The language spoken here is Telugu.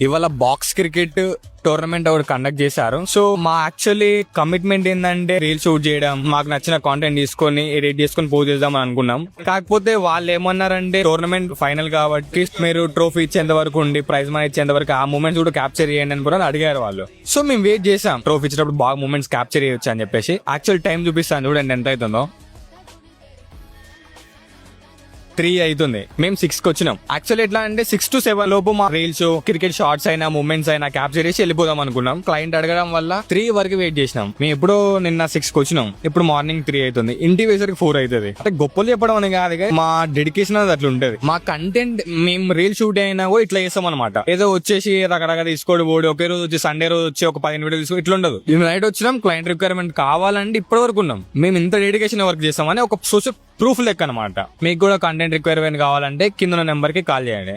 ఇవాళ బాక్స్ క్రికెట్ టోర్నమెంట్ ఒకటి కండక్ట్ చేశారు. సో మా యాక్చువల్లీ కమిట్మెంట్ ఏంటంటే రీల్ షూట్ చేయడం, మాకు నచ్చిన కాంటెంట్ తీసుకొని ఎడిట్ చేసుకొని పోస్ట్ చేద్దాం అని అనుకున్నాం. కాకపోతే వాళ్ళు ఏమన్నారంటే టోర్నమెంట్ ఫైనల్ కాబట్టి మీరు ట్రోఫీ ఇచ్చేంత వరకు ఉండి ప్రైజ్ మనీ ఇచ్చేంత వరకు ఆ మూమెంట్స్ కూడా క్యాప్చర్ చేయండి అని కూడా అడిగారు వాళ్ళు. సో మేము వెయిట్ చేసాం, ట్రోఫీ ఇచ్చేటప్పుడు బాగా మూమెంట్స్ క్యాప్చర్ చేయొచ్చు అని చెప్పేసి. యాక్చువల్ టైం చూపిస్తాను చూడండి ఎంత అవుతుందో. 3 అవుతుంది. మేము 6కి వచ్చినాం. యాక్చువల్లీ ఎట్లా అంటే 6 to 7 లోపు మా రీల్స్, క్రికెట్ షార్ట్స్ అయినా మూమెంట్స్ అయినా క్యాప్చర్ చేసి వెళ్ళిపోదాం అనుకున్నాం. క్లయింట్ అడగడం వల్ల 3 వరకు వెయిట్ చేసినాం. మేము ఎప్పుడో నిన్న 6కి వచ్చినాం, ఇప్పుడు మార్నింగ్ 3 అవుతుంది. ఇంటికి వేసరికి 4 అవుతుంది. అంటే గొప్పలు చెప్పడం అని కాదు, మా డెడికేషన్ అది అట్లా ఉంటది. మా కంటెంట్ మేము రీల్ షూట్ అయినా కూడా ఇట్లా చేస్తాం అనమాట. ఏదో వచ్చేసి రకరకాల తీసుకోడు ఓడి ఒకే రోజు వచ్చి సండే రోజు వచ్చి ఒక 15 వీడియో తీసుకో ఇట్లా ఉండదు. మేము నైట్ వచ్చినాం, క్లయింట్ రిక్వైర్మెంట్ కావాలంటే ఇప్పటి వరకు ఉన్నాం. మేము ఇంత డెడికేషన్ వర్క్ చేస్తామని ఒక సోషల్ ప్రూఫ్ లెక్క అనమాట. మీకు కూడా కంటెంట్ రిక్వైర్మెంట్ కావాలంటే కింద నెంబర్ కి కాల్ చేయండి.